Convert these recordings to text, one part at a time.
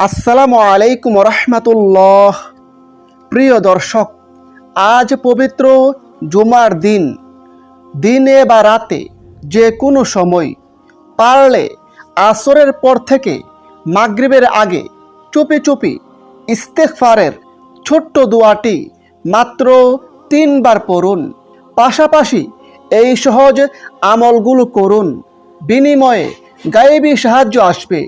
আসসালামু আলাইকুম রহমতুল্লাহ। প্রিয় দর্শক, আজ পবিত্র জুমার দিন। দিনে বা রাতে যে কোনো সময় পারলে আসরের পর থেকে মাগরিবের আগে চুপি চুপি ইস্তেগফারের ছোট্ট দোয়াটি মাত্র 3 বার পড়ুন। পাশাপাশি এই সহজ আমলগুলো করুন। বিনিময়ে গায়েবী সাহায্য আসবে,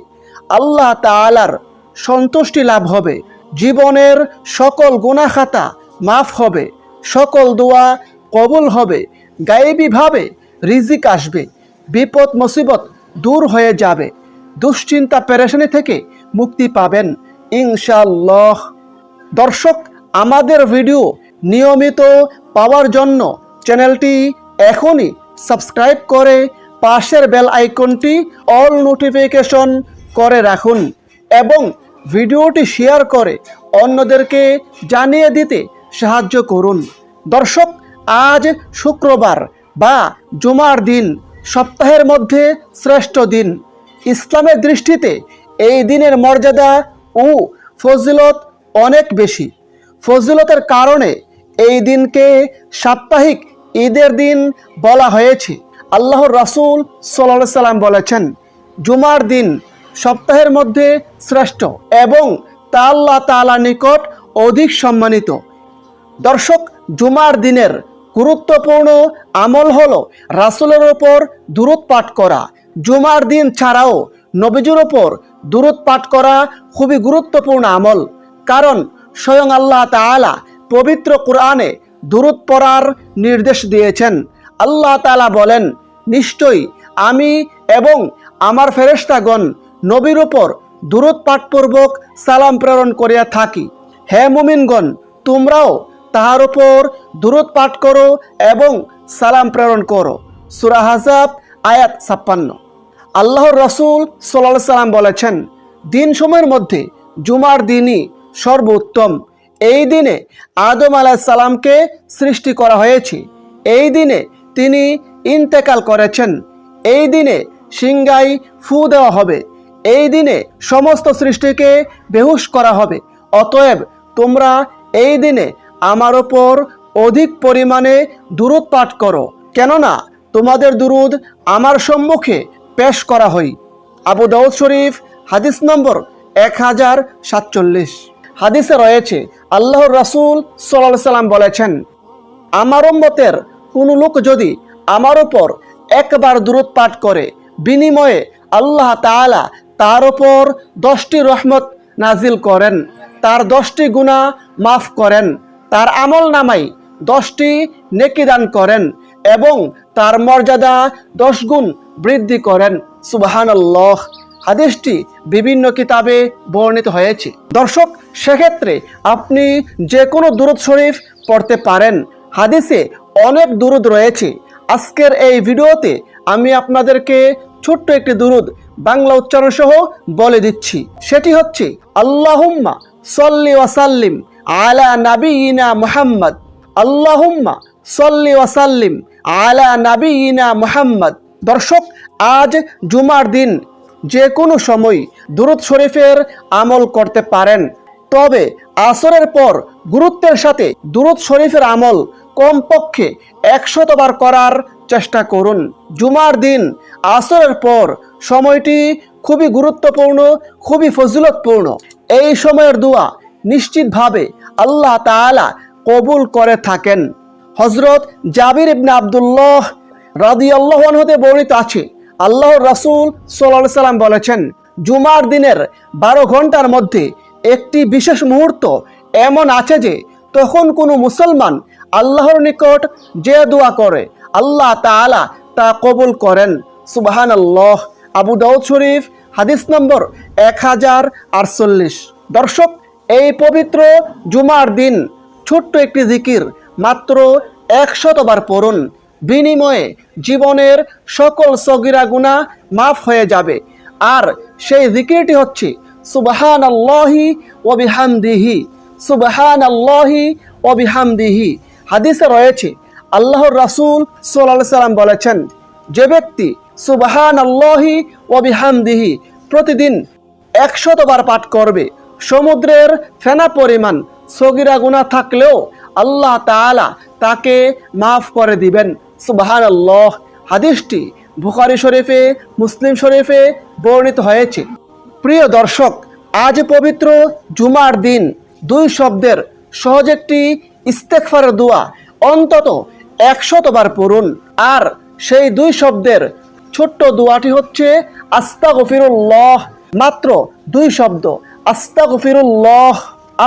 আল্লাহ তাআলার সন্তুষ্টি লাভ হবে, জীবনের সকল গুনাহ খাতা মাফ হবে, সকল দোয়া কবুল হবে, গায়েবীভাবে রিজিক আসবে, বিপদ মুসিবত দূর হয়ে যাবে, দুশ্চিন্তা পেরেশানি থেকে মুক্তি পাবেন ইনশাআল্লাহ। দর্শক, আমাদের ভিডিও নিয়মিত পাওয়ার জন্য চ্যানেলটি এখনই সাবস্ক্রাইব করে পাশের বেল আইকনটি অল নোটিফিকেশন করে রাখুন এবং ভিডিওটি শেয়ার করে অন্যদেরকে জানিয়ে দিতে সাহায্য করুন। দর্শক, আজ শুক্রবার বা জুমার দিন, সপ্তাহের মধ্যে শ্রেষ্ঠ দিন। ইসলামের দৃষ্টিতে এই দিনের মর্যাদা ও ফজিলত অনেক বেশি। ফজিলতের কারণে এই দিনকে সাপ্তাহিক ঈদের দিন বলা হয়েছে। আল্লাহর রাসূল সাল্লাল্লাহু আলাইহি সাল্লাম বলেছেন, জুমার দিন সপ্তাহের মধ্যে শ্রেষ্ঠ এবং তা আল্লাহ তাআলার নিকট অধিক সম্মানিত। দর্শক, জুমার দিনের গুরুত্বপূর্ণ আমল হলো রাসূলের ওপর দুরূদ পাঠ করা। জুমার দিন ছাড়াও নবীজির ওপর দুরূদ পাঠ করা খুবই গুরুত্বপূর্ণ আমল, কারণ স্বয়ং আল্লাহ তাআলা পবিত্র কোরআনে দুরূদ পড়ার নির্দেশ দিয়েছেন। আল্লাহ তাআলা বলেন, নিশ্চয়ই আমি এবং আমার ফেরেশতাগণ নবীর উপর দুরূদ পাঠপূর্বক সালাম প্রেরণ করিয়া থাকি। হে মুমিনগণ, তোমরাও তাহার উপর দুরূদ পাঠ করো এবং সালাম প্রেরণ করো। সূরা আহজাব আয়াত 56। আল্লাহর রাসূল সাল্লাল্লাহু আলাইহি সাল্লাম বলেছেন, দিন সময়ের মধ্যে জুমার দিনই সর্বোত্তম। এই দিনে আদম আলাইহিস সালামকে সৃষ্টি করা হয়েছে। এই দিনে তিনি ইন্তেকাল করেছেন। এই দিনে সিংহায় ফু দেওয়া হবে। এই দিনে সমস্ত সৃষ্টিকে বেহুশ করা হবে। অতএব তোমরা এই দিনে আমার ওপর অধিক পরিমাণে দুরূদ পাঠ করো, কেননা তোমাদের দুরূদ আমার সম্মুখে পেশ করা হয়। আবু দাউদ শরীফ হাদিস নম্বর 1047। হাদিসে রয়েছে, আল্লাহর রাসূল সাল্লাল্লাহু আলাইহি সাল্লাম বলেছেন, আমার উম্মতের কোনো লোক যদি আমার ওপর একবার দুরূদ পাঠ করে, বিনিময়ে আল্লাহ তাআলা তার ওপর 10টি রহমত নাজিল করেন, তার 10টি গুনাহ মাফ করেন, তার আমল নামায় 10টি নেকি দান করেন এবং তার মর্যাদা 10 গুণ বৃদ্ধি করেন। সুবহানাল্লাহ। হাদিসটি বিভিন্ন কিতাবে বর্ণিত হয়েছে। দর্শক, সেক্ষেত্রে আপনি যে কোনো দুরূদ শরীফ পড়তে পারেন। হাদিসে অনেক দুরূদ রয়েছে। আজকের এই ভিডিওতে আমি আপনাদেরকে ছোট্ট একটি দুরূদ বাংলা উচ্চারণ সহ বলে দিচ্ছি। সেটি হচ্ছে, আল্লাহুম্মা সল্লি ওয়া সাল্লিম আলা নাবিয়িনা মুহাম্মদ। আল্লাহুম্মা সল্লি ওয়া সাল্লিম আলা নাবিয়িনা মুহাম্মদ। দর্শক, আজ জুমার দিন যে কোনো সময় দুরূদ শরীফের আমল করতে পারেন, তবে আসরের পর গুরুত্বের সাথে দুরূদ শরীফের আমল কমপক্ষে 100 বার করার চেষ্টা করুন। জুমার দিন আসরের পর সময়টি খুবই গুরুত্বপূর্ণ, খুবই ফজিলতপূর্ণ। এই সময়ের দোয়া নিশ্চিতভাবে আল্লাহ তাআলা কবুল করে থাকেন। হযরত জাবির ইবনে আব্দুল্লাহ রাদিয়াল্লাহু আনহু হতে বর্ণিত আছে, আল্লাহর রাসূল সাল্লাল্লাহু আলাইহি সাল্লাম বলেছেন, জুমার দিনের 12 ঘন্টার মধ্যে একটি বিশেষ মুহূর্ত এমন আছে যে তখন কোনো মুসলমান আল্লাহর নিকট যে দোয়া করে, আল্লাহ তাআলা তা কবুল করেন। সুবহানাল্লাহ। আবু দাউদ শরীফ হাদিস নম্বর 1048। দর্শক, এই পবিত্র জুমার দিন ছোট্ট একটি জিকির মাত্র 100 বার পড়ুন। বিনিময়ে জীবনের সকল সগীরা গুনাহ মাফ হয়ে যাবে। আর সেই জিকিরটি হচ্ছে সুবহানাল্লাহি ওয়া বিহামদিহি, সুবহানাল্লাহি ওয়া বিহামদিহি। হাদিসে রয়েছে, আল্লাহর রাসূল সাল্লাল্লাহু আলাইহি সাল্লাম বলেছেন, যে ব্যক্তি সুবহানাল্লাহি ওয়া বিহামদিহি প্রতিদিন 100 বার পাঠ করবে, সমুদ্রের ফেনা পরিমাণ সগীরা গুনাহ থাকলেও আল্লাহ তাআলা তাকে মাফ করে দিবেন। সুবহানাল্লাহ। হাদিসটি বুখারী শরীফে, মুসলিম শরীফে বর্ণিত হয়েছে। প্রিয় দর্শক, আজ পবিত্র জুমার দিন 2 শব্দের সহজ একটি ইস্তেগফারের দোয়া অন্তত 100 বার পড়ুন। আর সেই 2 শব্দের ছোট্ট দোয়াটি হচ্ছে আস্তাগফিরুল্লাহ। মাত্র 2 শব্দ, আস্তাগফিরুল্লাহ।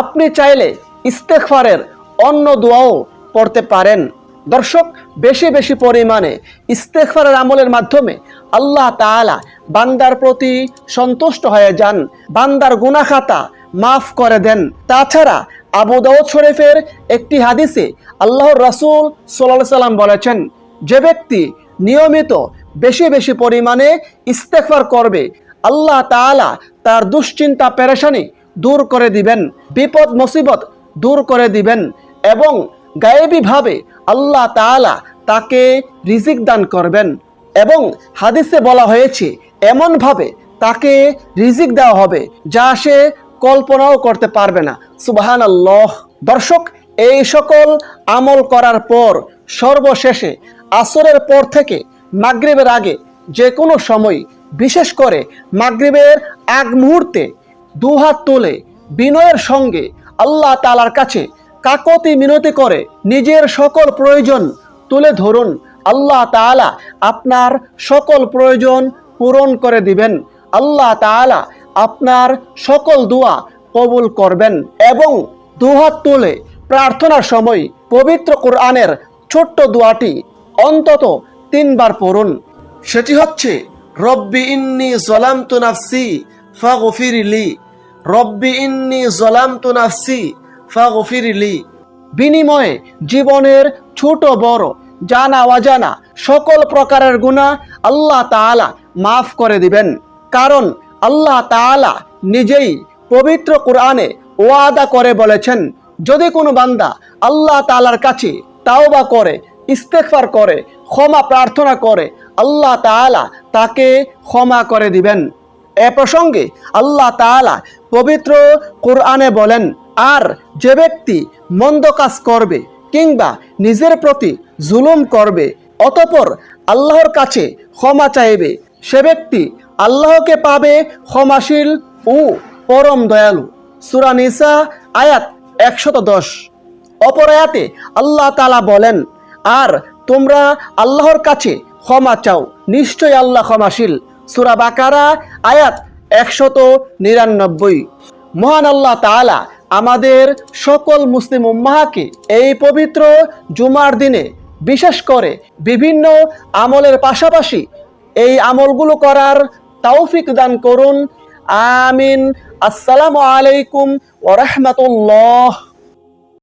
আপনি চাইলে ইস্তেগফারের অন্য দোয়াও পড়তে পারেন। দর্শক, বেশি বেশি পরিমাণে ইস্তেগফারের আমলের মাধ্যমে আল্লাহ তাআলা বান্দার প্রতি সন্তুষ্ট হয়ে যান, বান্দার গুনাহ খাতা মাফ করে দেন। তাছাড়া আবু দাউদ শরীফের একটি হাদিসে আল্লাহর রাসূল সাল্লাল্লাহু আলাইহি সাল্লাম বলেছেন, যে ব্যক্তি নিয়মিত বেশি বেশি পরিমাণে ইস্তেগফার করবে, আল্লাহ তাআলা তার দুশ্চিন্তা পেরেশানি দূর করে দিবেন, বিপদ মুসিবত দূর করে দিবেন এবং গায়েবীভাবে আল্লাহ তাআলা তাকে রিজিক দান করবেন। এবং হাদিসে বলা হয়েছে এমনভাবে তাকে রিজিক দেওয়া হবে যা সে কল্পনাও করতে পারবে না। সুবহানাল্লাহ। দর্শক, এই সকল আমল করার পর সর্বশেষে আসরের পর থেকে মাগরিবের আগে যে কোনো সময়, বিশেষ করে মাগরিবের আগ মুহূর্তে 2 হাত তুলে বিনয়ের সঙ্গে আল্লাহ তাআলার কাছে কাকতি মিনতি করে নিজের সকল প্রয়োজন তুলে ধরুন। আল্লাহ তাআলা আপনার সকল প্রয়োজন পূরণ করে দিবেন। আল্লাহ তাআলা আপনার সকল দোয়া কবুল করবেন। এবং 2 হাত তুলে প্রার্থনার সময় পবিত্র কোরআনের ছোট্ট দোয়াটি অন্তত 3 বার পড়ুন। সেটি হচ্ছে, রব্বি ইন্নী যালামতু নাফসি ফাগফিরলি, রব্বি ইন্নী যালামতু নাফসি ফাগফিরলি। বিনিময়ে জীবনের ছোট বড়, জানা অজানা সকল প্রকারের গুনাহ আল্লাহ তাআলা মাফ করে দিবেন। কারণ আল্লাহ তাআলা নিজেই পবিত্র কোরআনে ওয়াদা করে বলেছেন, যদি কোনো বান্দা আল্লাহ তাআলার কাছে তাওবা করে, ইস্তেগফার করে, ক্ষমা প্রার্থনা করে, আল্লাহ তাআলা তাকে ক্ষমা করে দিবেন। এ প্রসঙ্গে আল্লাহ তাআলা পবিত্র কোরআনে বলেন, আর যে ব্যক্তি মন্দ কাজ করবে কিংবা নিজের প্রতি জুলুম করবে অতঃপর আল্লাহর কাছে ক্ষমা চাইবে, সে ব্যক্তি আল্লাহকে পাবে ক্ষমাশীল ও পরম দয়ালু। সূরা নিসা আয়াত 110। অপর আয়াতে আল্লাহ তাআলা বলেন, আর তোমরা আল্লাহর কাছে ক্ষমা চাও, নিশ্চয়ই আল্লাহ ক্ষমাশীল। সূরা বাকারা আয়াত 199। মহান আল্লাহ তাআলা আমাদের সকল মুসলিম উম্মাহকে এই পবিত্র জুমার দিনে বিশেষ করে বিভিন্ন আমলের পাশাপাশি এই আমলগুলো করার তৌফিক দান করুন। আমিন। আসসালামু আলাইকুম ওয়া রাহমাতুল্লাহ।